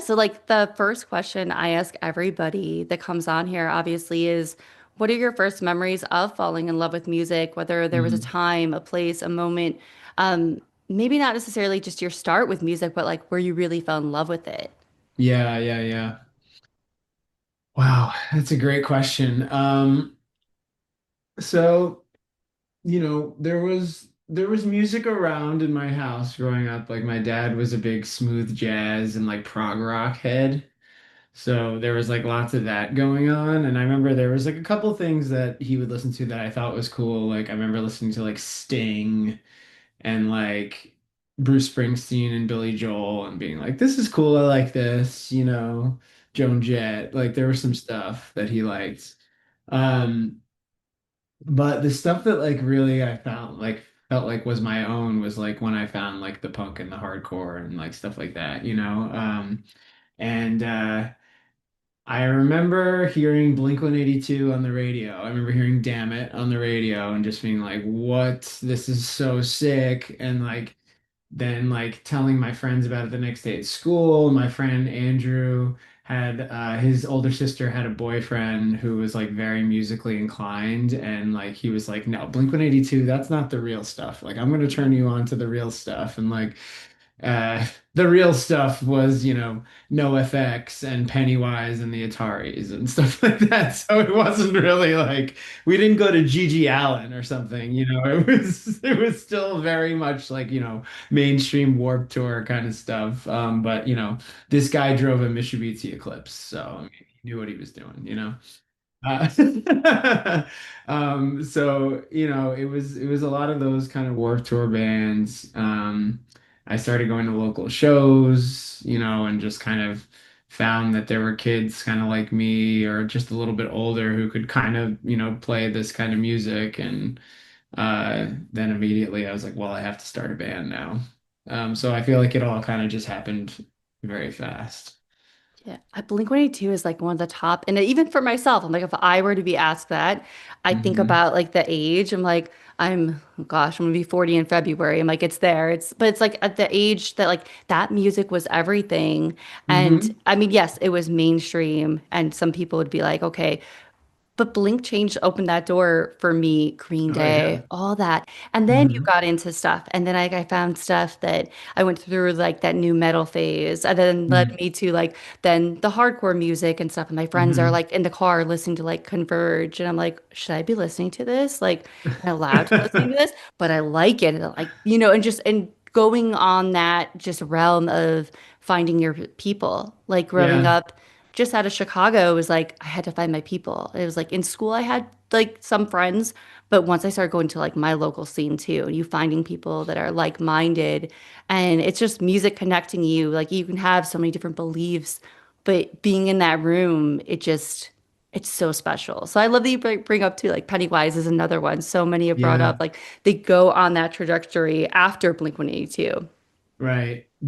so like the first question I ask everybody that comes on here obviously is what are your first memories of falling in love with music? Whether there was a Mhm. time, a place, a moment, maybe not necessarily just your start with music, but like where you really fell in love with it. Yeah, yeah, yeah. Wow, that's a great question. So, there was music around in my house growing up. Like my dad was a big smooth jazz and like prog rock head. So there was like lots of that going on. And I remember there was like a couple things that he would listen to that I thought was cool. Like I remember listening to like Sting and like Bruce Springsteen and Billy Joel and being like, this is cool. I like this, Joan Jett. Like there was some stuff that he liked. Um, but the stuff that like really I found like felt like was my own was like when I found like the punk and the hardcore and like stuff like that. And I remember hearing Blink-182 on the radio. I remember hearing Damn It on the radio and just being like, what? This is so sick. And like then like telling my friends about it the next day at school. My friend Andrew had his older sister had a boyfriend who was like very musically inclined and like he was like, no, Blink-182, that's not the real stuff. Like I'm gonna turn you on to the real stuff. And like the real stuff was, NoFX and Pennywise and the Ataris and stuff like that. So it wasn't really like we didn't go to Gigi Allen or something, it was still very much like, mainstream Warped Tour kind of stuff. But this guy drove a Mitsubishi Eclipse, so I mean, he knew what he was doing. So it was a lot of those kind of Warped Tour bands. I started going to local shows, and just kind of found that there were kids kind of like me or just a little bit older who could kind of, play this kind of music. And then immediately I was like, well, I have to start a band now. So I feel like it all kind of just happened very fast. Yeah, Blink-182 is like one of the top, and even for myself, I'm like, if I were to be asked that, I think Hmm. about like the age. I'm like, oh gosh, I'm gonna be 40 in February. I'm like, it's there. But it's like at the age that like that music was everything. And Hmm. I mean, yes, it was mainstream, and some people would be like, okay, but Blink changed, opened that door for me, Green Oh yeah. Day, all that. And then you Hmm. got into stuff. And then I found stuff that I went through like that new metal phase. And then led Hmm. me to like then the hardcore music and stuff. And my friends are Hmm. like in the car listening to like Converge. And I'm like, should I be listening to this? Like, am I allowed to be listening to this? But I like it. And like, and just and going on that just realm of finding your people. Like growing Yeah. up just out of Chicago, it was like I had to find my people. It was like in school I had like some friends, but once I started going to like my local scene too, and you finding people that are like-minded, and it's just music connecting you. Like you can have so many different beliefs, but being in that room, it's so special. So I love that you bring up too, like Pennywise is another one. So many have brought up Yeah. like they go on that trajectory after Blink-182. Right. I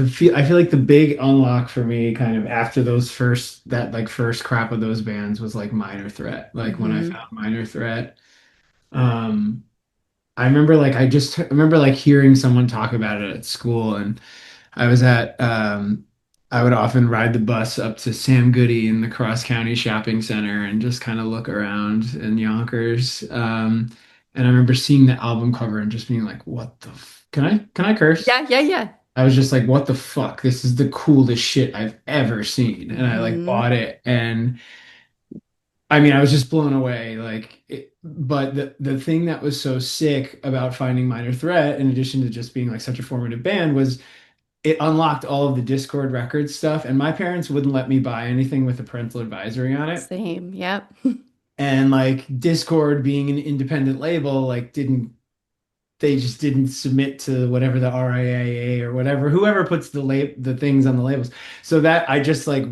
feel like the big unlock for me kind of after that first crap of those bands was like Minor Threat. Like when I Hmm. found Minor Threat, um I remember like I just remember like hearing someone talk about it at school and I was at I would often ride the bus up to Sam Goody in the Cross County Shopping Center and just kind of look around in Yonkers. And I remember seeing the album cover and just being like, what the can I curse? Yeah, yeah, yeah. I was just like, what the fuck? This is the coolest shit I've ever seen. And I like Hmm. bought it and I mean, I was just blown away. But the thing that was so sick about finding Minor Threat, in addition to just being like such a formative band, was it unlocked all of the Discord Records stuff. And my parents wouldn't let me buy anything with a parental advisory on it. Same. Yep. And like Discord being an independent label, like didn't they just didn't submit to whatever the RIAA or whatever, whoever puts the things on the labels. So that I just like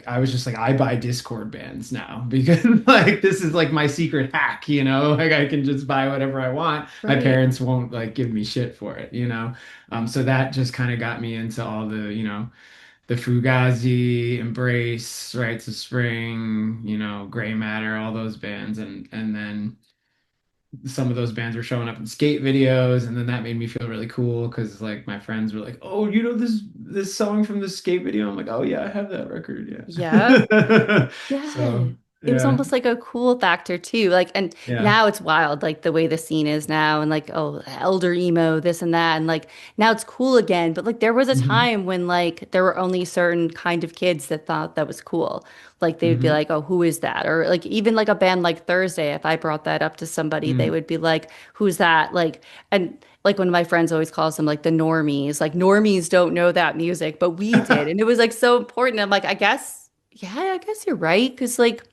I was just like I buy Discord bands now because like this is like my secret hack. Like I can just buy whatever I want. My Right. parents won't like give me shit for it. So that just kind of got me into all the Fugazi, Embrace, Rites of Spring, Gray Matter, all those bands and then some of those bands were showing up in skate videos, and then that made me feel really cool because like my friends were like, "Oh, you know this song from the skate video?" I'm like, "Oh yeah, I have that record, Yeah. yeah." Yeah. So It was yeah, almost like a cool factor too. Like, and yeah. now it's wild, like the way the scene is now, and like, oh, elder emo, this and that. And like now it's cool again. But like there was a Hmm. time when like there were only certain kind of kids that thought that was cool. Like they would be Hmm. like, oh, who is that? Or like even like a band like Thursday, if I brought that up to somebody, they Mm. would be like, who's that? Like, and like one of my friends always calls them like the normies. Like normies don't know that music, but we did. And it was like so important. I'm like, I guess, yeah, I guess you're right. Cause like,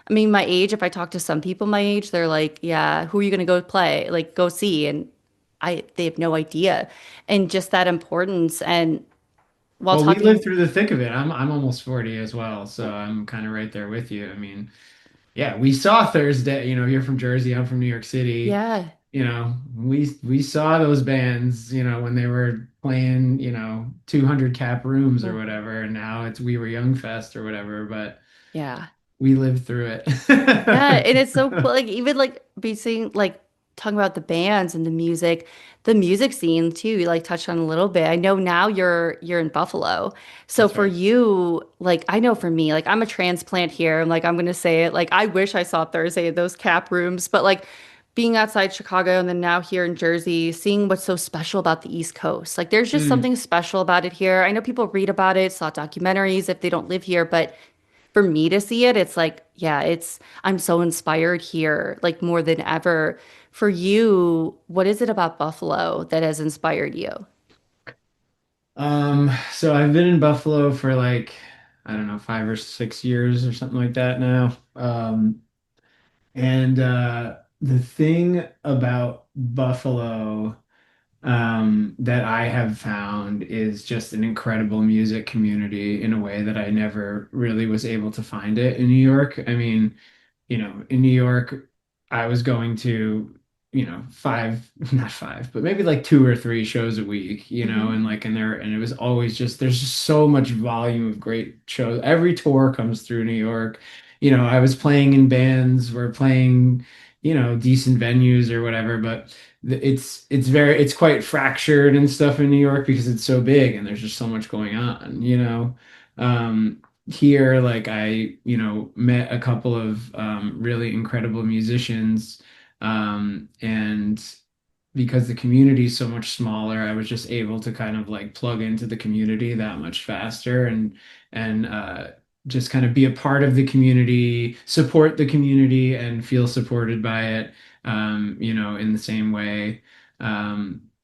I mean, my age, if I talk to some people my age, they're like, yeah, who are you going to go play? Like, go see. And they have no idea. And just that importance. And while Well, we lived talking, through the thick of it. I'm almost 40 as well, so I'm kind of right there with you. I mean, yeah, we saw Thursday, you're from Jersey, I'm from New York City. yeah, We saw those bands, when they were playing, 200 cap rooms or mhm, whatever, and now it's We Were Young Fest or whatever, but yeah. we lived through Yeah, it. and it's so cool. Like even like be seeing like talking about the bands and the music scene too. You like touched on a little bit. I know now you're in Buffalo. So That's for right. you, like I know for me, like I'm a transplant here. I'm like I'm gonna say it. Like I wish I saw Thursday at those cap rooms, but like being outside Chicago and then now here in Jersey, seeing what's so special about the East Coast. Like there's just Mm. something special about it here. I know people read about it, saw documentaries if they don't live here, but for me to see it, it's like, yeah, I'm so inspired here, like more than ever. For you, what is it about Buffalo that has inspired you? So I've been in Buffalo for like, I don't know, 5 or 6 years or something like that now. And the thing about Buffalo that I have found is just an incredible music community in a way that I never really was able to find it in New York. I mean, in New York, I was going to, five, not five, but maybe like 2 or 3 shows a week, Hmm. and it was always just, there's just so much volume of great shows. Every tour comes through New York. I was playing in bands, we're playing, decent venues or whatever, but it's quite fractured and stuff in New York because it's so big and there's just so much going on. Here, like I, met a couple of really incredible musicians, and because the community is so much smaller, I was just able to kind of like plug into the community that much faster and just kind of be a part of the community, support the community, and feel supported by it, in the same way.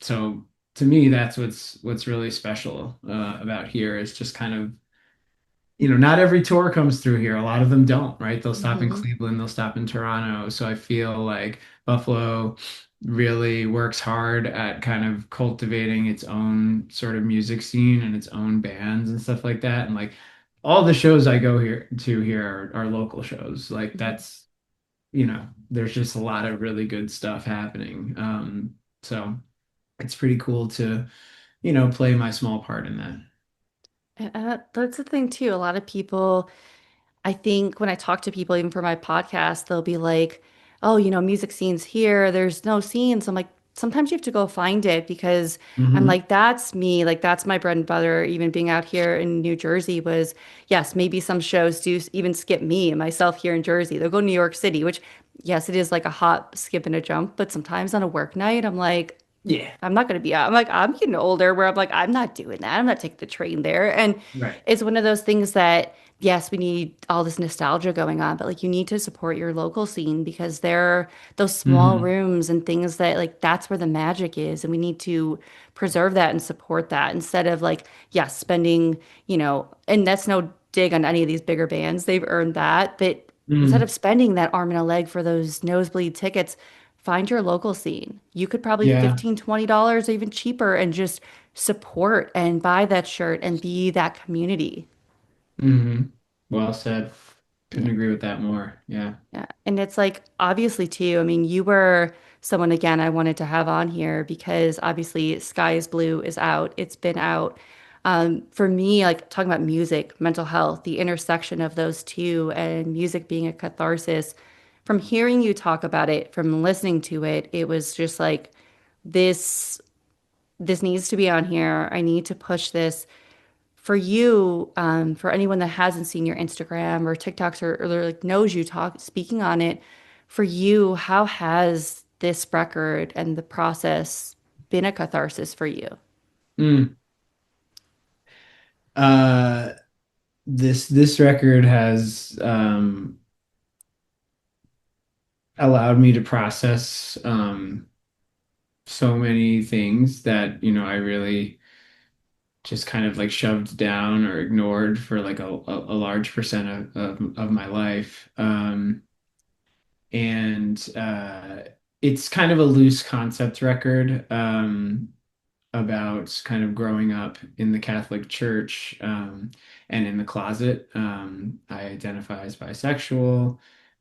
So to me, that's what's really special about here is just kind of not every tour comes through here. A lot of them don't, right? They'll stop in Hmm. Cleveland, they'll stop in Toronto. So I feel like Buffalo really works hard at kind of cultivating its own sort of music scene and its own bands and stuff like that. And like all the shows I go here are local shows. Like there's just a lot of really good stuff happening. So it's pretty cool to, play my small part in that. That's the thing too. A lot of people, I think when I talk to people, even for my podcast, they'll be like, oh, music scenes here, there's no scenes. I'm like, sometimes you have to go find it because I'm Hmm. like, that's me. Like, that's my bread and butter. Even being out here in New Jersey was, yes, maybe some shows do even skip me and myself here in Jersey. They'll go to New York City, which, yes, it is like a hop, skip, and a jump. But sometimes on a work night, I'm like, Yeah. I'm not going to be out. I'm like, I'm getting older where I'm like, I'm not doing that. I'm not taking the train there. And Right. it's one of those things that, yes, we need all this nostalgia going on, but like you need to support your local scene because there are those small Hmm. rooms and things that like that's where the magic is. And we need to preserve that and support that instead of like, yes, spending, and that's no dig on any of these bigger bands. They've earned that. But instead of Mm. spending that arm and a leg for those nosebleed tickets, find your local scene. You could probably Yeah. 15, $20 or even cheaper and just support and buy that shirt and be that community. Hmm. Well said. Couldn't Yeah. agree with that more. Yeah. Yeah. And it's like, obviously, too, I mean, you were someone, again, I wanted to have on here because obviously Sky is Blue is out. It's been out. For me, like talking about music, mental health, the intersection of those two, and music being a catharsis. from hearing you talk about it, from listening to it, it was just like this this needs to be on here. I need to push this for you, for anyone that hasn't seen your Instagram or TikToks or like knows you talk speaking on it. For you, how has this record and the process been a catharsis for you? Mm. Uh, this record has allowed me to process so many things that, I really just kind of like shoved down or ignored for like a large percent of my life. And it's kind of a loose concept record. About kind of growing up in the Catholic Church, and in the closet. I identify as bisexual,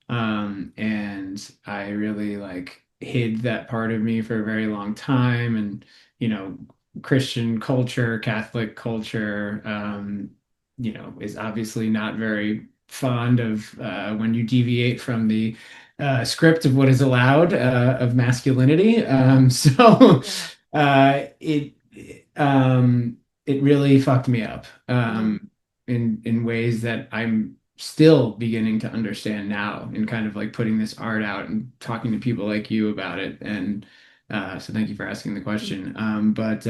and I really like hid that part of me for a very long time. And, you know, Christian culture, Catholic culture, is obviously not very fond of when you deviate from the script of what is allowed of masculinity. So Yeah. it it really fucked me up Mm, in ways that I'm still beginning to understand now, and kind of like putting this art out and talking to people like you about it. And so thank you for asking the mm, question. But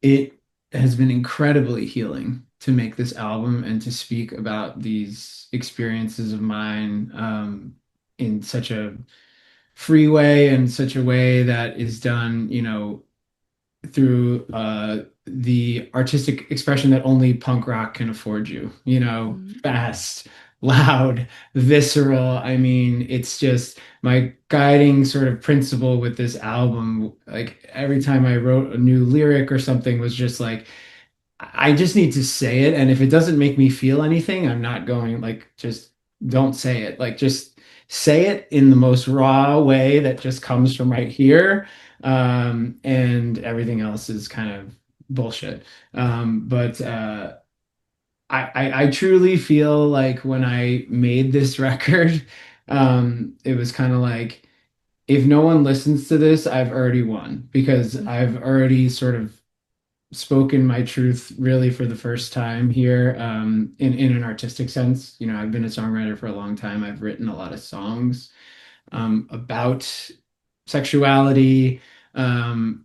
it has been incredibly healing to make this album and to speak about these experiences of mine in such a free way, and such a way that is done, through the artistic expression that only punk rock can afford you, mm, fast, loud, visceral. I mean, it's just my guiding sort of principle with this album. Like every time I wrote a new lyric or something was just like, I just need to say it. And if it doesn't make me feel anything, I'm not going, like, just don't say it. Like, just say it in the most raw way that just comes from right here. And everything else is kind of bullshit. But I truly feel like when I made this record, it was kind of like, if no one listens to this, I've already won, because mhm, I've already sort of spoken my truth really for the first time here, in an artistic sense. I've been a songwriter for a long time. I've written a lot of songs about sexuality.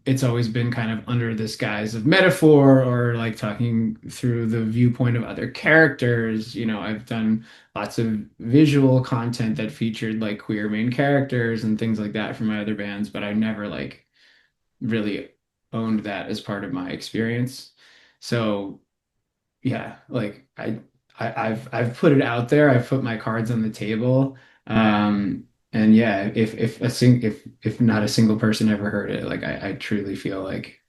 It's always been kind of under this guise of metaphor, or like talking through the viewpoint of other characters. I've done lots of visual content that featured like queer main characters and things like that from my other bands, but I never like really owned that as part of my experience. So yeah, like I've put it out there. I've put my cards on the table. And yeah, if not a single person ever heard it, like I truly feel like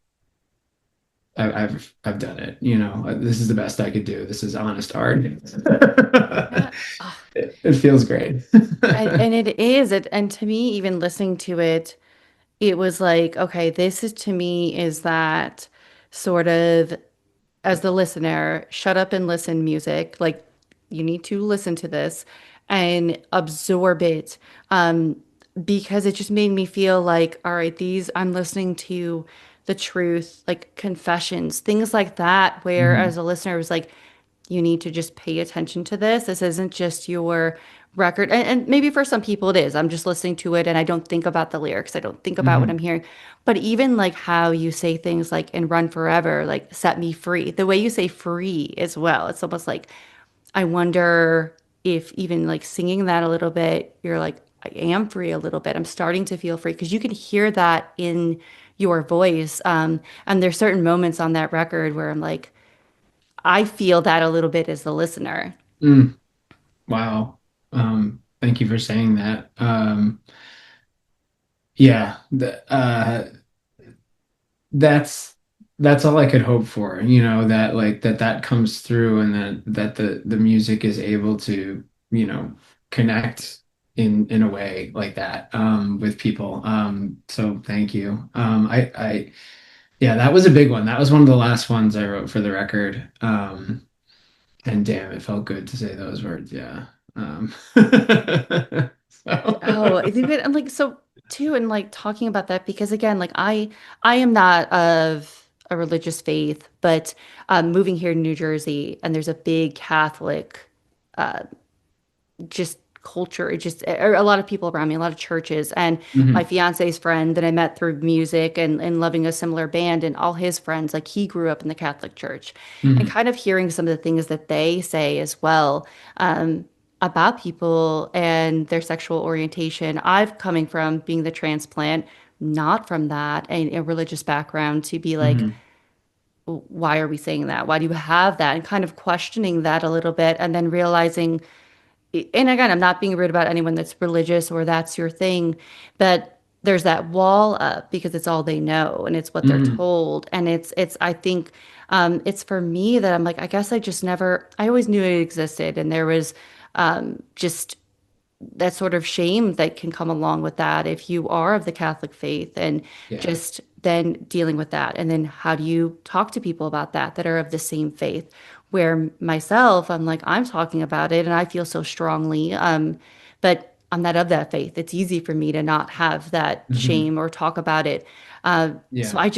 I've done it. This is the best I could do. This is honest art. yeah. Oh, It feels great. and it is it, and to me, even listening to it, it was like, okay, this is to me is that sort of as the listener, shut up and listen music. Like you need to listen to this and absorb it. Because it just made me feel like, all right, these I'm listening to the truth, like confessions, things like that, where Mhm. as a listener it was like, you need to just pay attention to this. This isn't just your record. And maybe for some people it is. I'm just listening to it and I don't think about the lyrics. I don't think about what I'm Mhm. hearing. But even like how you say things like and run forever, like set me free. The way you say free as well. It's almost like I wonder if even like singing that a little bit, you're like, I am free a little bit. I'm starting to feel free because you can hear that in your voice. And there's certain moments on that record where I'm like, I feel that a little bit as the listener. Mm. Wow. Thank you for saying that. Yeah, that's that's all I could hope for, that like that comes through, and that the music is able to, connect in a way like that with people. So thank you. I yeah, that was a big one. That was one of the last ones I wrote for the record. And damn, it felt good to say those words. Yeah. Oh, I So, think that, and like so too, and like talking about that because again, like I am not of a religious faith, but moving here to New Jersey, and there's a big Catholic uh, just culture. It just a lot of people around me, a lot of churches, and my mhm, fiance's friend that I met through music and loving a similar band, and all his friends, like he grew up in the Catholic Church, and mhm, kind of hearing some of the things that they say as well. About people and their sexual orientation. I've coming from being the transplant, not from that, and a religious background to be like, mhm, why are we saying that? Why do you have that? And kind of questioning that a little bit, and then realizing and again, I'm not being rude about anyone that's religious or that's your thing, but there's that wall up because it's all they know and it's what they're mhm. told. And I think it's for me that I'm like, I guess I just never, I always knew it existed. And there was just that sort of shame that can come along with that if you are of the Catholic faith and Yeah. just then dealing with that. And then how do you talk to people about that that are of the same faith? Where myself, I'm like, I'm talking about it and I feel so strongly. But I'm not of that faith. It's easy for me to not have that Mhm. shame or talk about it. So Yeah. I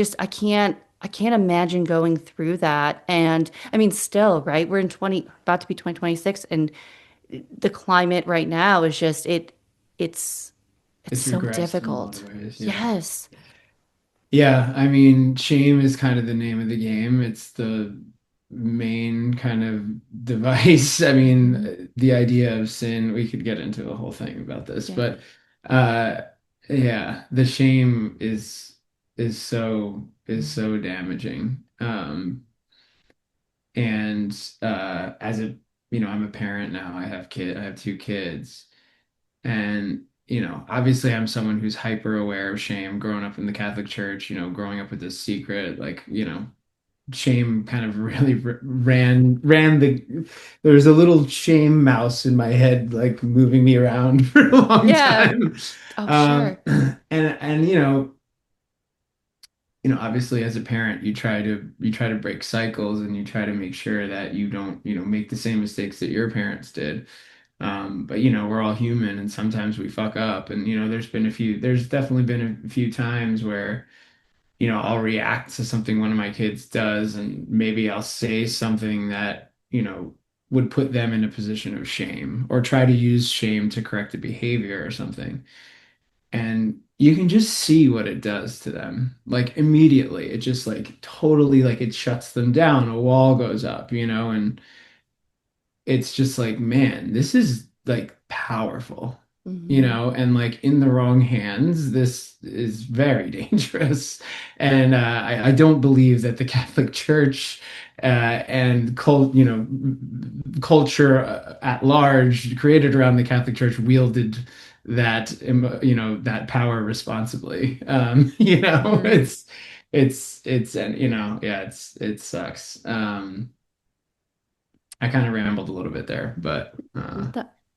can't imagine going through that. And I mean, still, right? We're in 20, about to be 2026, and the climate right now is just it's it's It's so regressed in a lot of difficult. ways. Yeah. Yes. Yeah, I mean, shame is kind of the name of the game. It's the main kind of device. I Hmm. mean, the idea of sin, we could get into a whole thing about this, Yeah. but uh yeah, the shame is so damaging. And as a I'm a parent now. I have two kids. And, obviously I'm someone who's hyper aware of shame, growing up in the Catholic Church, growing up with this secret, like, shame kind of really ran there was a little shame mouse in my head, like moving me around for a long Yeah. time. Oh, Um, sure. and obviously as a parent, you try to break cycles and you try to make sure that you don't, make the same mistakes that your parents did. But we're all human and sometimes we fuck up. And there's definitely been a few times where, I'll react to something one of my kids does, and maybe I'll say something that, would put them in a position of shame or try to use shame to correct a behavior or something. And you can just see what it does to them. Like immediately, it just like totally like it shuts them down. A wall goes up, and it's just like, man, this is like powerful, Hmm. and like in the wrong hands, this is very dangerous. And I don't believe that the Catholic Church and culture at large created around the Catholic Church wielded that power responsibly. Yeah. And yeah, it sucks. I kind of rambled a little bit there, but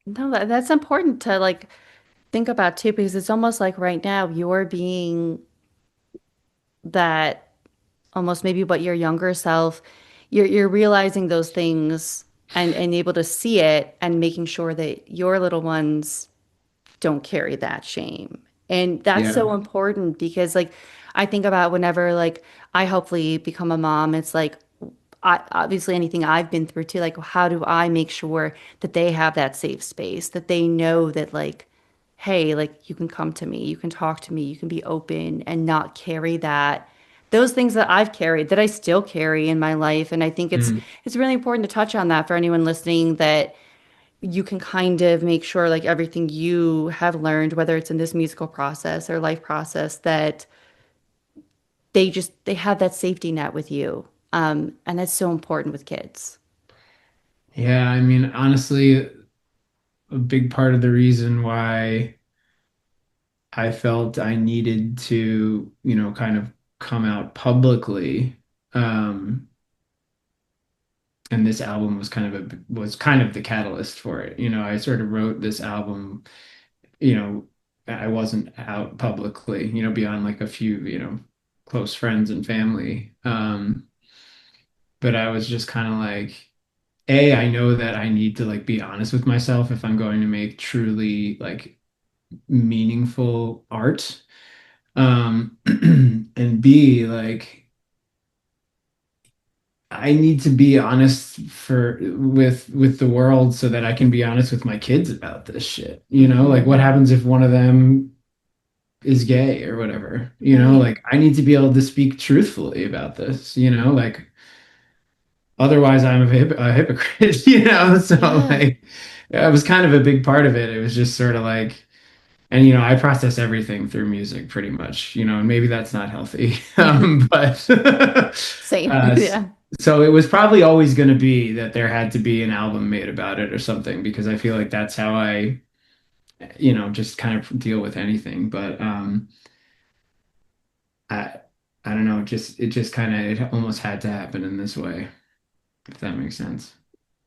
No, that's important to like think about too, because it's almost like right now you're being that almost maybe what your younger self, you're realizing those things and able to see it and making sure that your little ones don't carry that shame. And that's yeah. so important because like I think about whenever like I hopefully become a mom, it's like obviously anything I've been through too, like how do I make sure that they have that safe space, that they know that like, hey, like you can come to me, you can talk to me, you can be open and not carry that those things that I've carried that I still carry in my life. And I think Mm. it's really important to touch on that for anyone listening that you can kind of make sure like everything you have learned, whether it's in this musical process or life process, that they have that safety net with you. And that's so important with kids. Yeah, I mean, honestly, a big part of the reason why I felt I needed to, kind of come out publicly, um, and this album was kind of the catalyst for it. I sort of wrote this album, you know, I wasn't out publicly, beyond like a few, close friends and family. But I was just kind of like, I know that I need to like be honest with myself if I'm going to make truly like meaningful art. And B, like I need to be honest for with the world so that I can be honest with my kids about this shit. You know, like what Hmm. happens if one of them is gay or whatever? You know, Right. like I need to be able to speak truthfully about this, you know, like otherwise I'm a hypocrite, you know? So Yeah. like that was kind of a big part of it. It was just sort of like and I process everything through music pretty much, and maybe that's not healthy. But Same. uh, s- Yeah. so it was probably always going to be that there had to be an album made about it or something because I feel like that's how I, just kind of deal with anything. But I I don't know, it just kind of it almost had to happen in this way, if that makes sense.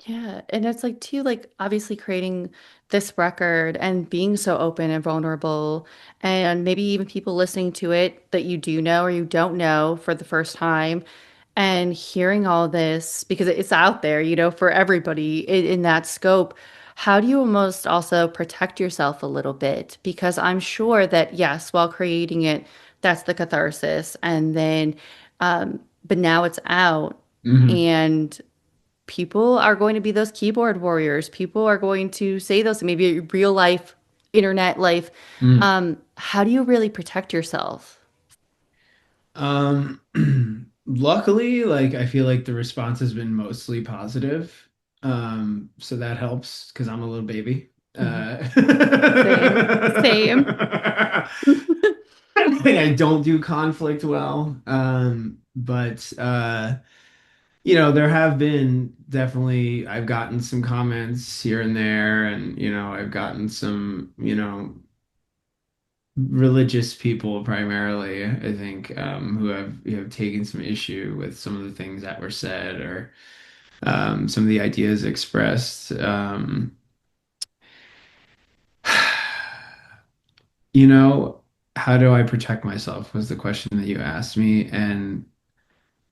Yeah, and it's like too, like obviously creating this record and being so open and vulnerable, and maybe even people listening to it that you do know or you don't know for the first time, and hearing all this because it's out there, for everybody in that scope. How do you almost also protect yourself a little bit? Because I'm sure that yes, while creating it, that's the catharsis, and then, but now it's out Hmm. and people are going to be those keyboard warriors. People are going to say those, maybe real life, internet life. How do you really protect yourself? Um, luckily, like I feel like the response has been mostly positive. So that helps because I'm a little baby. Mhm. Same, same. I think I don't do conflict well. But there have been definitely I've gotten some comments here and there, and I've gotten some, religious people primarily, I think, who have taken some issue with some of the things that were said or some of the ideas expressed. You know, how do I protect myself was the question that you asked me, and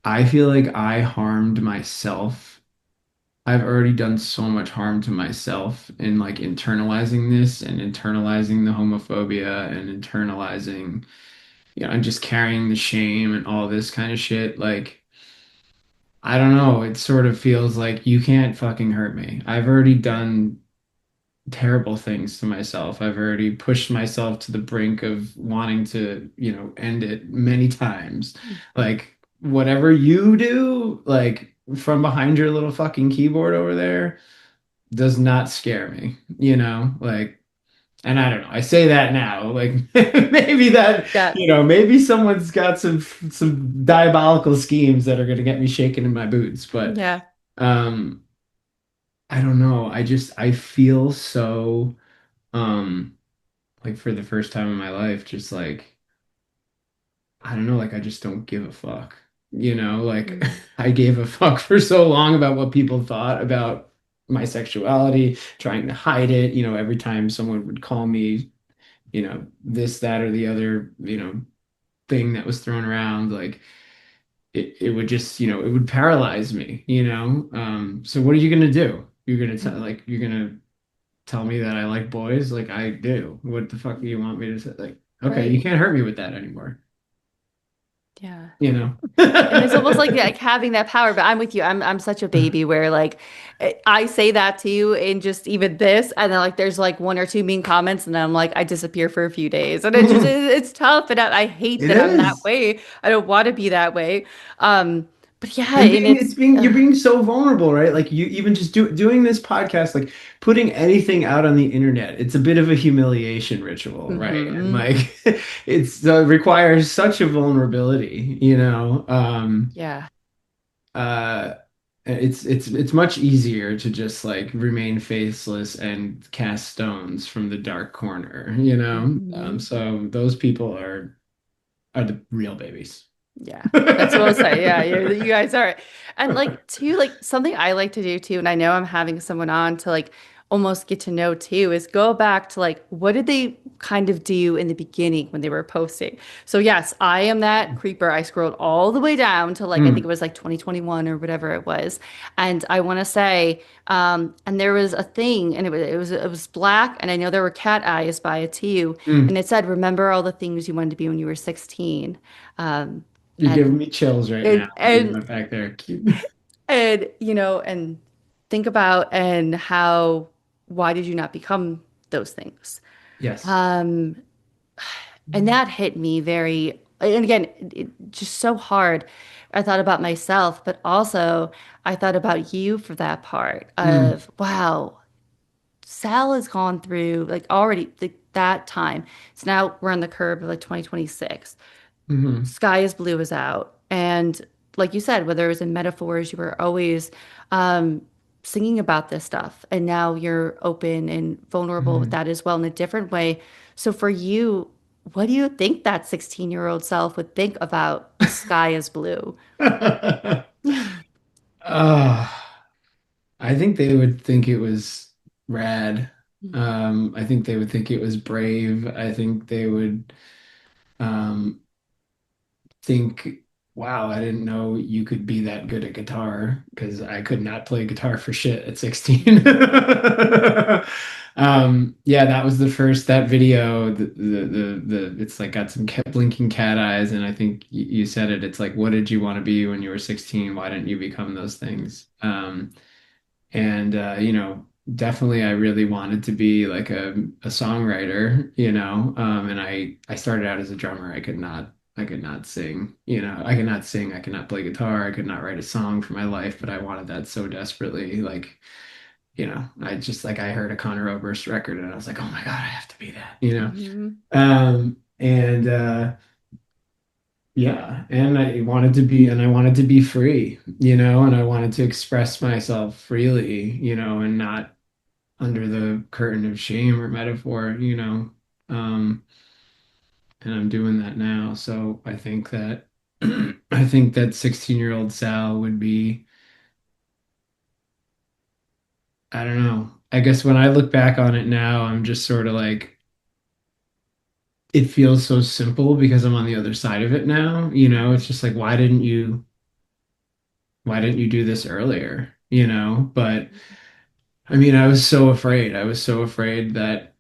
I feel like I harmed myself. I've already done so much harm to myself in like internalizing this and internalizing the homophobia and internalizing and just carrying the shame and all this kind of shit. Like, I don't know. It sort of feels like you can't fucking hurt me. I've already done terrible things to myself. I've already pushed myself to the brink of wanting to, end it many times. Like, whatever you do, like from behind your little fucking keyboard over there, does not scare me, Like, and I don't know. I say that now, like maybe that, Yeah, maybe someone's got some diabolical schemes that are going to get me shaking in my boots, but yeah. um I don't know. I feel so um like for the first time in my life just like I don't know, like I just don't give a fuck. Like Mm. I gave a fuck for so long about what people thought about my sexuality, trying to hide it, every time someone would call me this, that, or the other, thing that was thrown around, like it would just, it would paralyze me, So what are you gonna do? You're gonna tell me that I like boys? Like I do. What the fuck do you want me to say? Like, okay, you Right. can't hurt me with that anymore, Yeah. you know? And it's almost like having that power, but I'm with you. I'm such a baby where like I say that to you in just even this, and then like there's like one or two mean comments, and then I'm like I disappear for a few days, and it's tough, and I hate It that I'm that is. way. I don't want to be that way. But yeah, And and being it's it's being you're being so vulnerable, right? Like you even just doing this podcast, like putting anything out on the internet, it's a bit of a humiliation ritual, right? And hmm. like it requires such a vulnerability, Yeah. uh it's much easier to just like remain faceless and cast stones from the dark corner, Hmm. so those people are the real babies. Yeah, that's what I'll say. Yeah, you guys are. And like too, like something I like to do too, and I know I'm having someone on to like almost get to know too is go back to like what did they kind of do in the beginning when they were posting. So yes, I am that creeper. I scrolled all the way down to like I think it Mm, was like 2021 or whatever it was. And I want to say and there was a thing and it was black and I know there were cat eyes by it too and mm. it said remember all the things you wanted to be when you were 16. Um You're and giving me chills right now. and Reading and that back there. and and think about and how why did you not become those things? Yes. Um, and that hit me very, and again, just so hard. I thought about myself, but also I thought about you for that part Mm, of, wow, Sal has gone through like already like, that time. So now we're on the curve of like 2026. hmm Sky is blue is out. And like you said, whether it was in metaphors, you were always um, singing about this stuff. And now you're open and vulnerable with hmm that as well in a different way. So for you, what do you think that 16-year-old self would think about the sky is blue? Ah, I think they would think it was rad. Mhm. I think they would think it was brave. I think they would um, think, wow, I didn't know you could be that good at guitar because I could not play guitar for shit at 16. Yeah, that was the first that video. It's like got some blinking cat eyes, and I think you said it. It's like, what did you want to be when you were 16? Why didn't you become those things? And definitely I really wanted to be like a songwriter, and I started out as a drummer. I could not sing, I could not sing, I could not play guitar, I could not write a song for my life, but I wanted that so desperately. Like, I just like I heard a Conor Oberst record and I was like, oh my God, I have to be that. Mhm. And yeah, and I wanted to be free, and I wanted to express myself freely, and not under the curtain of shame or metaphor, and I'm doing that now. So I think that I think that 16-year-old Sal would be, I don't know. I guess when I look back on it now, I'm just sort of like it feels so simple because I'm on the other side of it now, it's just like why didn't you do this earlier, But I mean, I was so afraid. I was so afraid that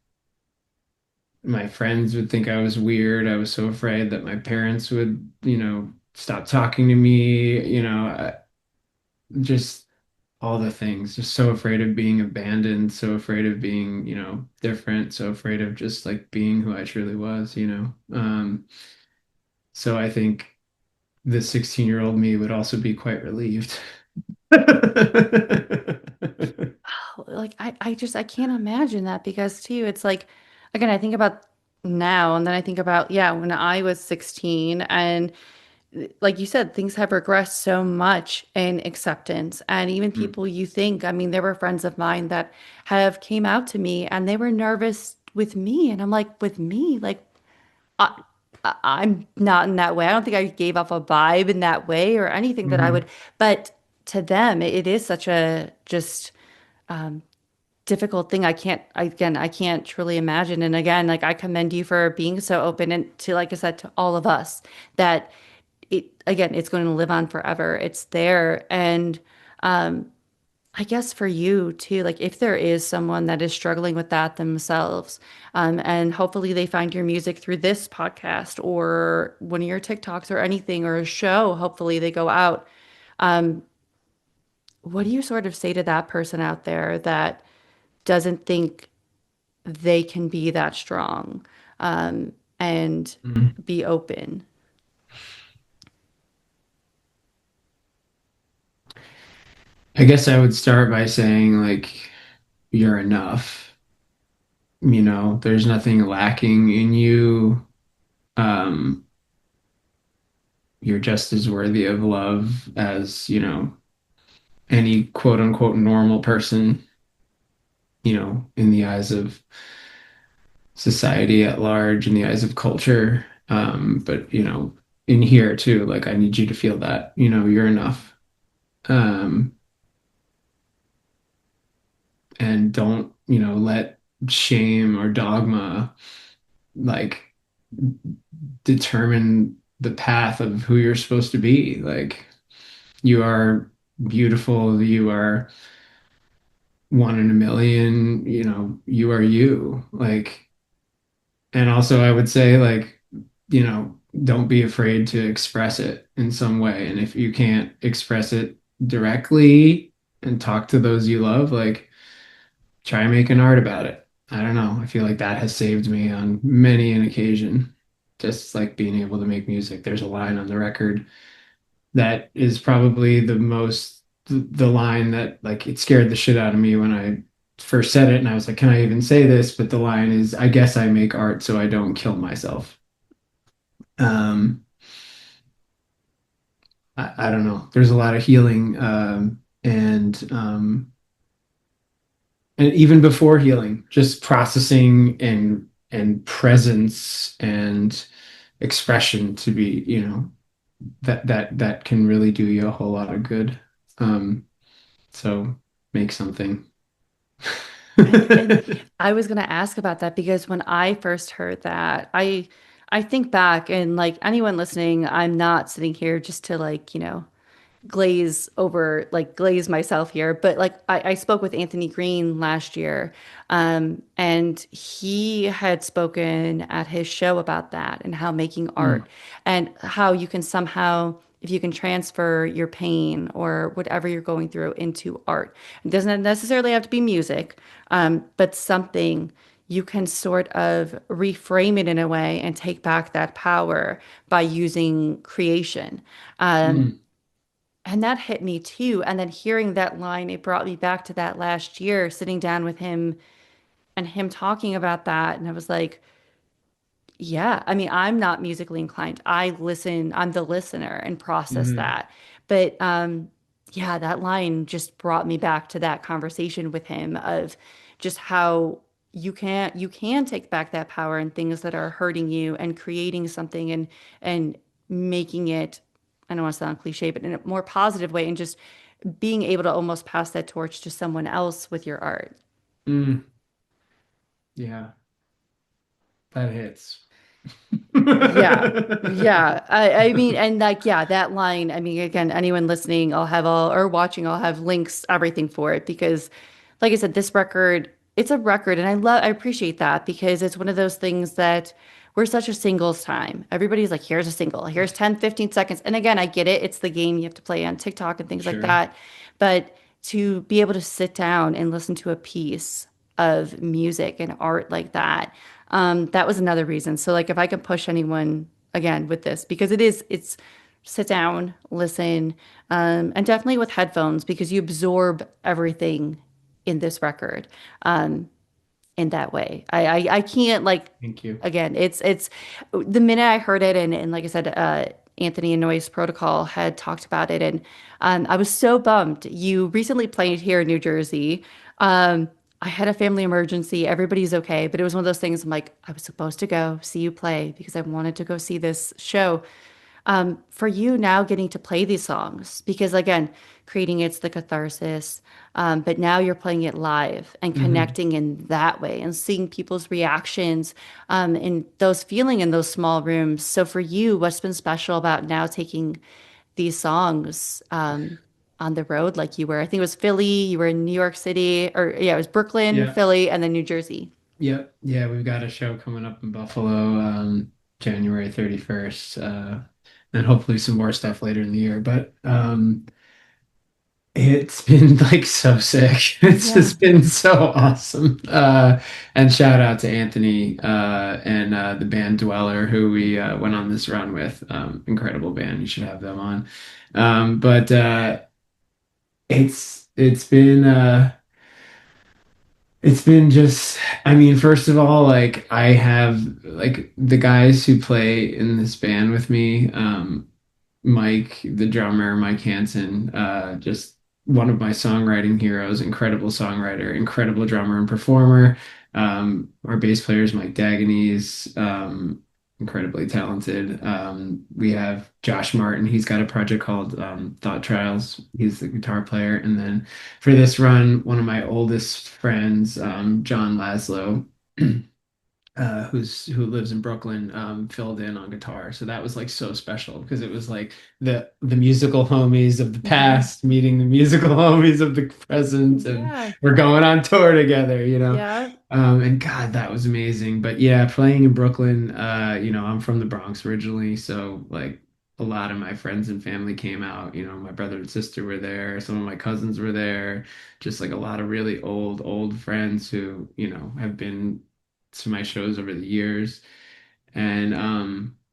my friends would think I was weird. I was so afraid that my parents would, stop talking to me, just all the things. Just so afraid of being abandoned, so afraid of being, different, so afraid of just like being who I truly was. So I think the 16-year-old me would also be quite relieved. Like I can't imagine that because too it's like again I think about now and then I think about yeah when I was 16 and like you said things have regressed so much in acceptance and even Mm, people you think I mean there were friends of mine that have came out to me and they were nervous with me and I'm like with me like I, I'm not in that way. I don't think I gave off a vibe in that way or anything that I would mhm. but to them it is such a just difficult thing. I can't truly imagine. And again, like I commend you for being so open and to, like I said, to all of us that again, it's going to live on forever. It's there. And I guess for you too, like if there is someone that is struggling with that themselves, and hopefully they find your music through this podcast or one of your TikToks or anything or a show, hopefully they go out. What do you sort of say to that person out there that doesn't think they can be that strong and Mhm. be open. I guess I would start by saying like you're enough. There's nothing lacking in you. Um, you're just as worthy of love as, any quote unquote normal person, in the eyes of society at large, in the eyes of culture. But, in here too, like I need you to feel that, you're enough. Um, and don't, you know, let shame or dogma like determine the path of who you're supposed to be. Like you are beautiful, you are one in a million, you know, you are you. Like, and also I would say like, you know, don't be afraid to express it in some way. And if you can't express it directly and talk to those you love, like try making art about it. I don't know. I feel like that has saved me on many an occasion. Just like being able to make music. There's a line on the record that is probably the line that like it scared the shit out of me when I first said it and I was like, can I even say this? But the line is, I guess I make art so I don't kill myself. Um, I don't know. There's a lot of healing and even before healing, just processing and presence and expression to be, you know, that can really do you a whole lot of good. Um, so make something. And I was gonna ask about that because when I first heard that, I think back and like anyone listening, I'm not sitting here just to like, glaze myself here, but like I spoke with Anthony Green last year, and he had spoken at his show about that and how making Mm, art and how you can somehow, if you can transfer your pain or whatever you're going through into art. It doesn't necessarily have to be music, but something you can sort of reframe it in a way and take back that power by using creation. Um, mm, and that hit me too. And then hearing that line, it brought me back to that last year, sitting down with him and him talking about that. And I was like, yeah, I mean, I'm not musically inclined. I listen, I'm the listener and process mm, that. But yeah, that line just brought me back to that conversation with him of just how you can take back that power and things that are hurting you and creating something and making it, I don't want to sound cliche, but in a more positive way and just being able to almost pass that torch to someone else with your art. mm. Yeah, that hits. Yeah. Yeah. I mean, and like, yeah, that line, I mean, again, anyone listening, I'll have all or watching, I'll have links, everything for it because, like I said, this record, it's a record. And I appreciate that because it's one of those things that we're such a singles time. Everybody's like, here's a single, here's 10, 15 seconds. And again, I get it. It's the game you have to play on TikTok and things like Sure. that. But to be able to sit down and listen to a piece of music and art like that, that was another reason. So like if I could push anyone again with this, because it's sit down, listen, and definitely with headphones because you absorb everything in this record in that way. I can't like Thank you. again, it's the minute I heard it and like I said, Anthony and Noise Protocol had talked about it and I was so bummed. You recently played here in New Jersey. I had a family emergency. Everybody's okay, but it was one of those things I'm like, I was supposed to go see you play because I wanted to go see this show for you now getting to play these songs because again creating it's the catharsis, but now you're playing it live and Hmm. connecting in that way and seeing people's reactions and those feeling in those small rooms. So for you, what's been special about now taking these songs on the road like you were? I think it was Philly, you were in New York City, or yeah, it was Brooklyn, Yeah. Philly, and then New Jersey. Yep. Yeah, we've got a show coming up in Buffalo, January 31st, and hopefully some more stuff later in the year. But it's been like so sick. It's Yeah. just been so awesome. And shout out to Anthony and the band Dweller, who we went on this run with. Incredible band. You should have them on. But it's been just, I mean, first of all, like I have like the guys who play in this band with me, Mike, the drummer, Mike Hansen, just one of my songwriting heroes, incredible songwriter, incredible drummer and performer. Our bass player is Mike Daganese. incredibly talented. We have Josh Martin. He's got a project called Thought Trials. He's the guitar player. And then for this run, one of my oldest friends, John Laszlo, who lives in Brooklyn, filled in on guitar. So that was like so special because it was like the musical homies of the Mhm. past meeting the musical homies of the present, and Yeah. we're going on tour together, you know. Yeah. And God, that was amazing. But yeah, playing in Brooklyn, I'm from the Bronx originally, so like a lot of my friends and family came out. My brother and sister were there, some of my cousins were there, just like a lot of really old friends who, have been to my shows over the years. And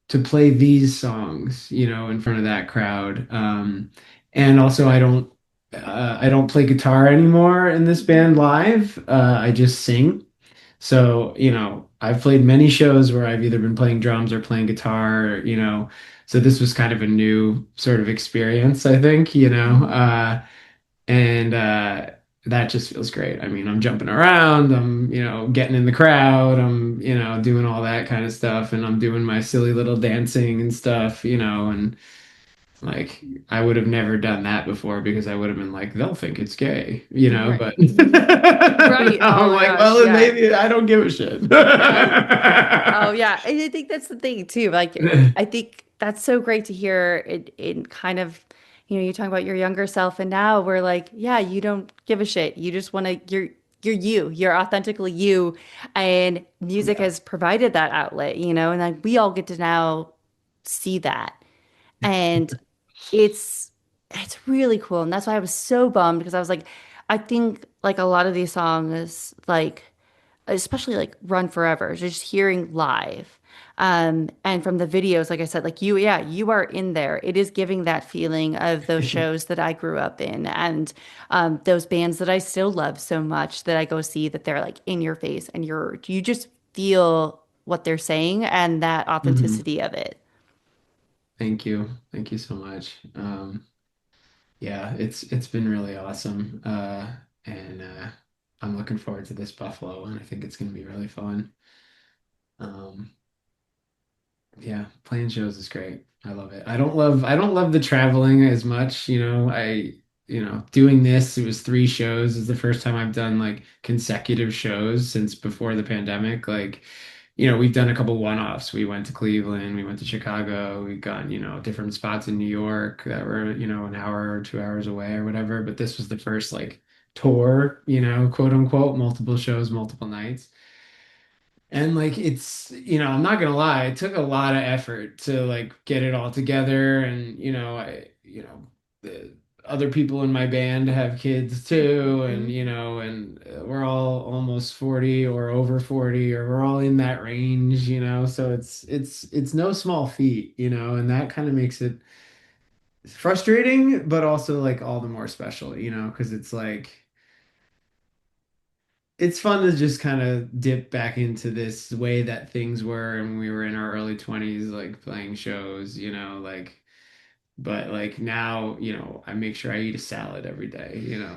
to play these songs, in front of that crowd. And also I don't play guitar anymore in this Mhm. band live. I just sing. So, I've played many shows where I've either been playing drums or playing guitar, so this was kind of a new sort of experience, I think, Mhm. and that just feels great. I mean, I'm jumping around, I'm, getting in the crowd, I'm, doing all that kind of stuff, and I'm doing my silly little dancing and stuff, and like I would have never done that before because I would have been like, they'll think it's gay, Right. but Mhm. Right. now Oh I'm my like, gosh. well, then Yeah. maybe I don't give a shit. Yeah. Oh yeah. And I think that's the thing too. Like I think that's so great to hear it in kind of, you talk about your younger self and now we're like, yeah, you don't give a shit. You just want to you're you. You're authentically you. And music Yeah. has provided that outlet, and like we all get to now see that. And it's it's really cool. And that's why I was so bummed because I was like, I think like a lot of these songs, like especially like Run Forever, just hearing live. And from the videos, like I said, like yeah, you are in there. It is giving that feeling of those shows that I grew up in and those bands that I still love so much that I go see that they're like in your face and you just feel what they're saying and that Mhm. authenticity of it. Thank you. Thank you so much. Yeah, it's been really awesome. And I'm looking forward to this Buffalo one. I think it's gonna be really fun. Um, yeah, playing shows is great. I love it. I don't love the traveling as much, doing this, it was 3 shows. Is the first time I've done like consecutive shows since before the pandemic. Like, we've done a couple one-offs. We went to Cleveland, we went to Chicago, we've gone, different spots in New York that were, an hour or 2 hours away or whatever. But this was the first like tour, quote unquote, multiple shows, multiple nights. And like it's, I'm not gonna lie, it took a lot of effort to like get it all together. And the other people in my band have kids too, and Mhm. we're all almost 40 or over 40, or we're all in that range, so it's no small feat, and that kind of makes it frustrating, but also like all the more special, because it's like it's fun to just kind of dip back into this way that things were when we were in our early 20s, like playing shows, like, but like now, I make sure I eat a salad every day, Yeah,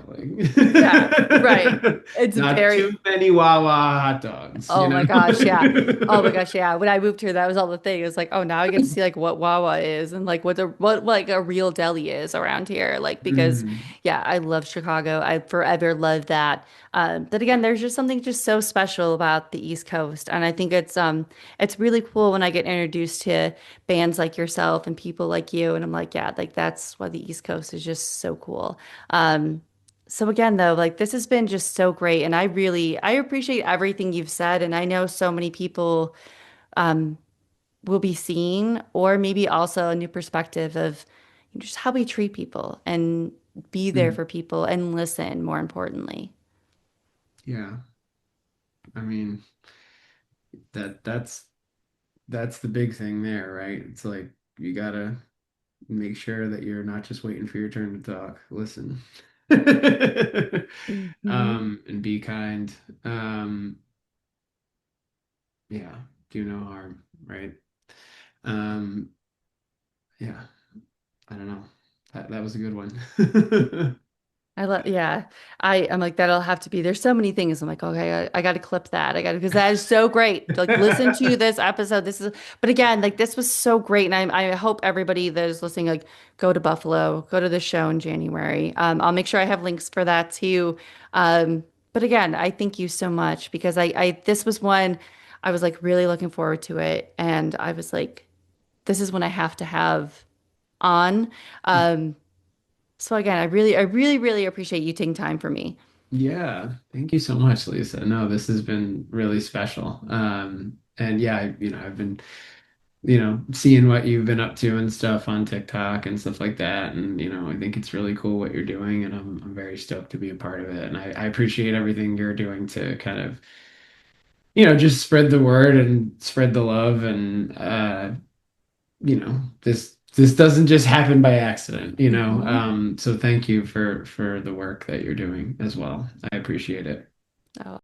right. like It's not too very, many Wawa hot dogs, oh my gosh, yeah. Oh my gosh, yeah. When I moved here, that was all the thing. It was like, oh, now I get to see like what Wawa is and like what like a real deli is around here. Like because Mm, yeah, I love Chicago. I forever loved that. But again, there's just something just so special about the East Coast. And I think it's really cool when I get introduced to bands like yourself and people like you. And I'm like, yeah, like that's why the East Coast is just so cool. So again, though, like this has been just so great, and I appreciate everything you've said, and I know so many people will be seeing, or maybe also a new perspective of just how we treat people and be there mm. for people and listen, more importantly. Yeah, I mean that's the big thing there, right? It's like you gotta make sure that you're not just waiting for your turn to talk. Listen. Hmm. And be kind. Um, yeah, do no harm, right? Um, yeah, I don't know. That was a good one. I love, yeah. I'm like, that'll have to be, there's so many things. I'm like, okay, I got to clip that. I got to, because that is so great. To, like, listen to this episode. This is, but again, like, this was so great. And I hope everybody that is listening, like, go to Buffalo, go to the show in January. I'll make sure I have links for that too. But again, I thank you so much because this was one I was like really looking forward to it. And I was like, this is one I have to have on. Um, so again, really appreciate you taking time for me. Yeah, thank you so much, Lisa. No, this has been really special. And yeah, I've been, seeing what you've been up to and stuff on TikTok and stuff like that. And, I think it's really cool what you're doing, and I'm very stoked to be a part of it. And I appreciate everything you're doing to kind of, just spread the word and spread the love. And, this doesn't just happen by accident. Mhm. So thank you for the work that you're doing as well. I appreciate it. Oh,